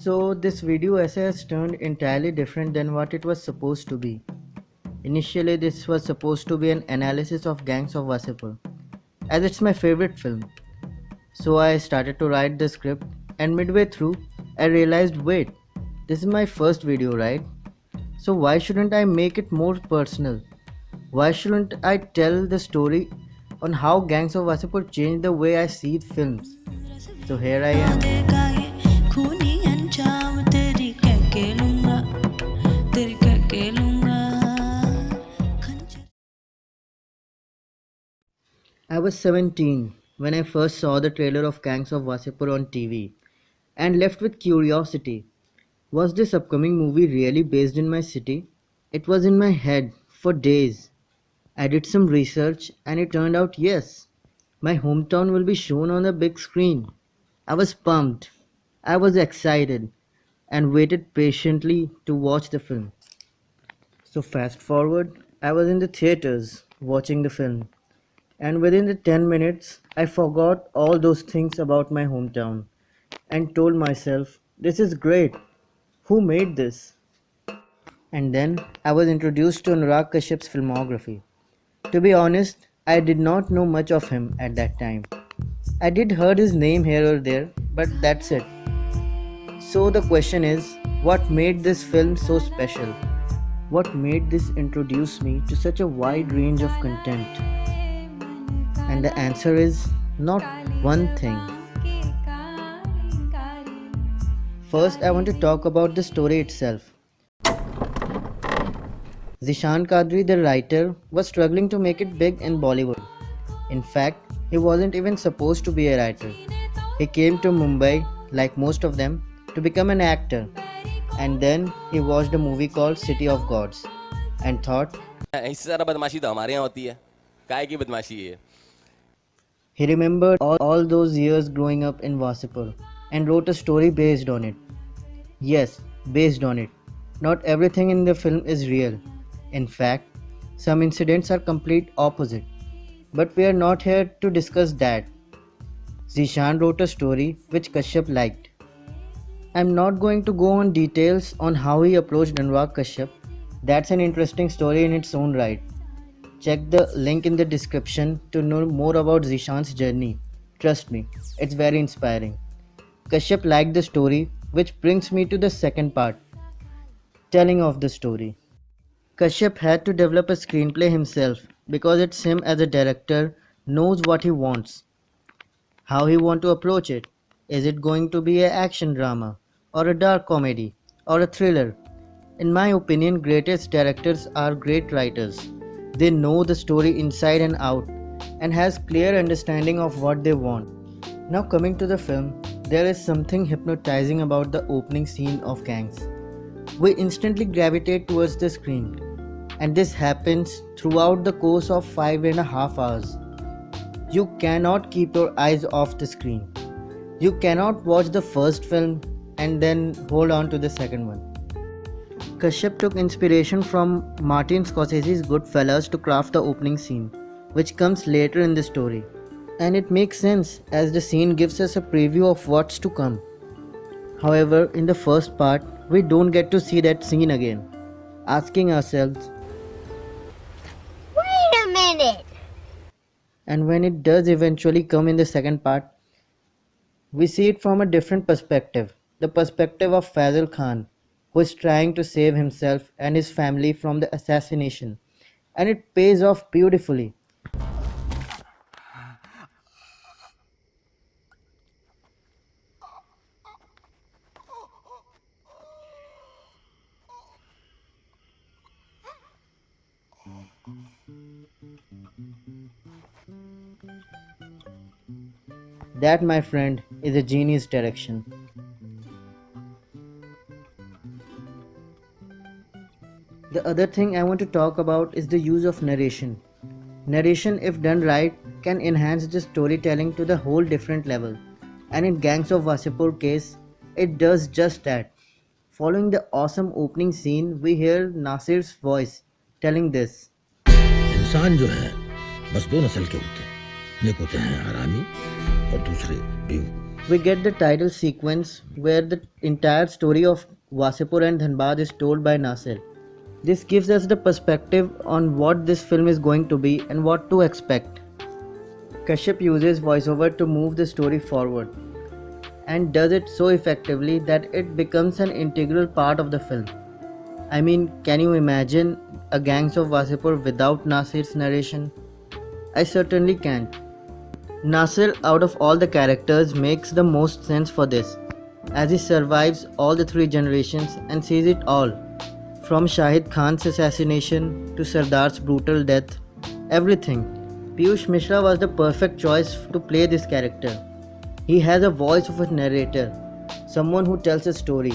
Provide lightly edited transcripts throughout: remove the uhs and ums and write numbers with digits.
So this video essay has turned entirely different than what it was supposed to be. Initially this was supposed to be an analysis of Gangs of Wasseypur, as it's my favorite film. So I started to write the script, and midway through I realized, wait, this is my first video, right? So why shouldn't I make it more personal? Why shouldn't I tell the story on how Gangs of Wasseypur changed the way I see films? So here I am. I was 17 when I first saw the trailer of Gangs of Wasseypur on TV and left with curiosity. Was this upcoming movie really based in my city? It was in my head for days. I did some research and it turned out yes, my hometown will be shown on the big screen. I was pumped. I was excited and waited patiently to watch the film. So fast forward, I was in the theaters watching the film, and within the 10 minutes I forgot all those things about my hometown and told myself, this is great. Who made this? And then I was introduced to Anurag Kashyap's filmography. To be honest, I did not know much of him at that time. I did heard his name here or there, but that's it. So the question is, what made this film so special? What made this introduce me to such a wide range of content? And the answer is not one thing. First, I want to talk about the story itself. Zishan Kadri, the writer, was struggling to make it big in Bollywood. In fact, he wasn't even supposed to be a writer. He came to Mumbai, like most of them, to become an actor. And then he watched a movie called City of Gods and thought, इससे ज़्यादा बदमाशी तो हमारे यहाँ होती है. काय की बदमाशी है. he remembered all those years growing up in Wasipur and wrote a story based on it. Yes, based on it. Not everything in the film is real. In fact, some incidents are complete opposite. But we are not here to discuss that. Zishan wrote a story which Kashyap liked. I'm not going to go on details on how he approached Anurag Kashyap. That's an interesting story in its own right. Check the link in the description to know more about Zishan's journey. Trust me, it's very inspiring. Kashyap liked the story, which brings me to the second part, telling of the story. Kashyap had to develop a screenplay himself because it's him as a director knows what he wants, how he want to approach it. Is it going to be an action drama or a dark comedy or a thriller? In my opinion, greatest directors are great writers. They know the story inside and out and has clear understanding of what they want. Now coming to the film, there is something hypnotizing about the opening scene of Gangs. We instantly gravitate towards the screen, and this happens throughout the course of 5.5 hours. You cannot keep your eyes off the screen. You cannot watch the first film and then hold on to the second one. Kashyap took inspiration from Martin Scorsese's Goodfellas to craft the opening scene, which comes later in the story. And it makes sense as the scene gives us a preview of what's to come. However, in the first part, we don't get to see that scene again, asking ourselves, Wait a minute! and when it does eventually come in the second part, we see it from a different perspective, the perspective of Faisal Khan, who is trying to save himself and his family from the assassination, and it pays off beautifully. That, my friend, is a genius direction. The other thing I want to talk about is the use of narration. Narration, if done right, can enhance the storytelling to the whole different level. And in Gangs of Wasseypur case, it does just that. Following the awesome opening scene, we hear Nasir's voice telling this. इंसान जो है बस दो नस्ल के होते हैं. एक होते हैं हरामी और दूसरे बेवकूफ. We get the title sequence where the entire story of Wasipur and Dhanbad is told by Nasir. This gives us the perspective on what this film is going to be and what to expect. Kashyap uses voiceover to move the story forward and does it so effectively that it becomes an integral part of the film. I mean, can you imagine a Gangs of Wasipur without Nasir's narration? I certainly can't. Nasir, out of all the characters, makes the most sense for this, as he survives all the three generations and sees it all, from Shahid Khan's assassination to Sardar's brutal death, everything. Piyush Mishra was the perfect choice to play this character. He has a voice of a narrator, someone who tells a story.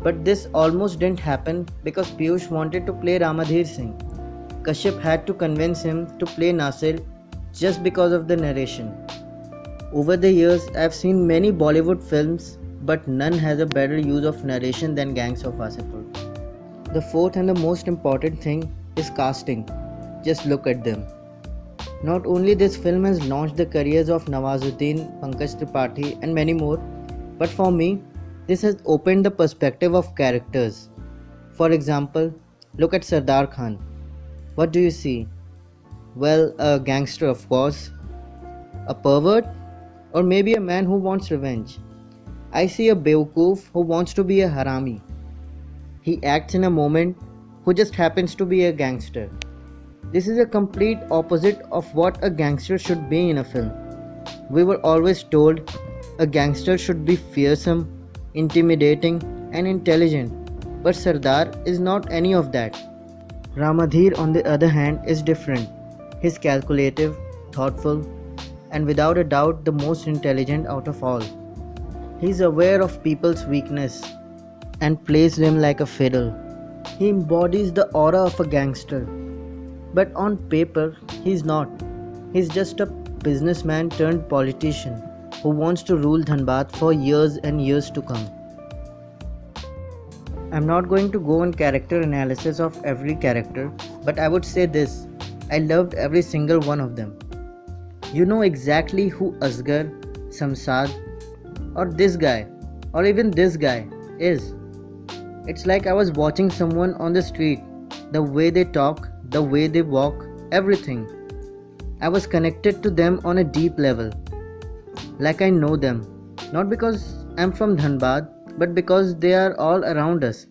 But this almost didn't happen because Piyush wanted to play Ramadhir Singh. Kashyap had to convince him to play Nasir just because of the narration. Over the years, I've seen many Bollywood films, but none has a better use of narration than Gangs of Wasipur. The fourth and the most important thing is casting. Just look at them. Not only this film has launched the careers of Nawazuddin, Pankaj Tripathi and many more, but for me, this has opened the perspective of characters. For example, look at Sardar Khan. What do you see? Well, a gangster of course, a pervert, or maybe a man who wants revenge. I see a Bewkoof who wants to be a harami. He acts in a moment who just happens to be a gangster. This is a complete opposite of what a gangster should be in a film. We were always told a gangster should be fearsome, intimidating, and intelligent, but Sardar is not any of that. Ramadhir, on the other hand, is different. He's calculative, thoughtful, and without a doubt the most intelligent out of all. He's aware of people's weakness and plays them like a fiddle. He embodies the aura of a gangster. But on paper, he's not. He's just a businessman turned politician who wants to rule Dhanbad for years and years to come. I'm not going to go on character analysis of every character, but I would say this. I loved every single one of them. You know exactly who Asghar, Samsad, or this guy, or even this guy is. It's like I was watching someone on the street. The way they talk, the way they walk, everything. I was connected to them on a deep level. Like I know them. Not because I'm from Dhanbad, but because they are all around us.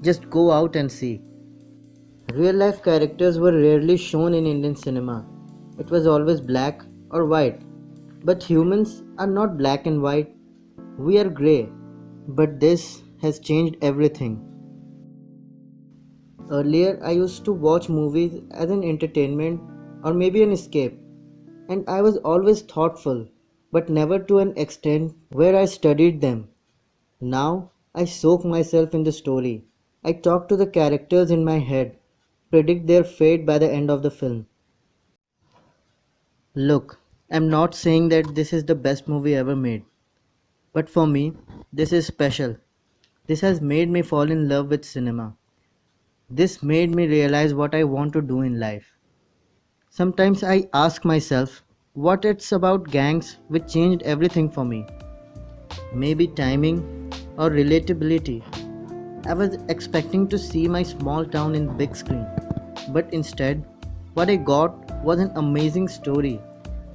Just go out and see. Real life characters were rarely shown in Indian cinema. It was always black or white. But humans are not black and white. We are grey. But this has changed everything. Earlier, I used to watch movies as an entertainment or maybe an escape. And I was always thoughtful, but never to an extent where I studied them. Now, I soak myself in the story. I talk to the characters in my head, predict their fate by the end of the film. Look, I'm not saying that this is the best movie ever made. But for me, this is special. This has made me fall in love with cinema. This made me realize what I want to do in life. Sometimes I ask myself what it's about gangs which changed everything for me. Maybe timing or relatability. I was expecting to see my small town in big screen, but instead, what I got was an amazing story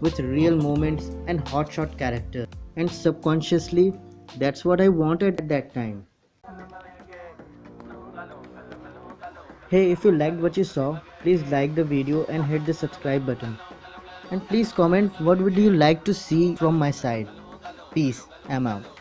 with real moments and hotshot characters. And subconsciously, that's what I wanted at that time. Hey, if you liked what you saw, please like the video and hit the subscribe button. And please comment what would you like to see from my side. Peace, I'm out.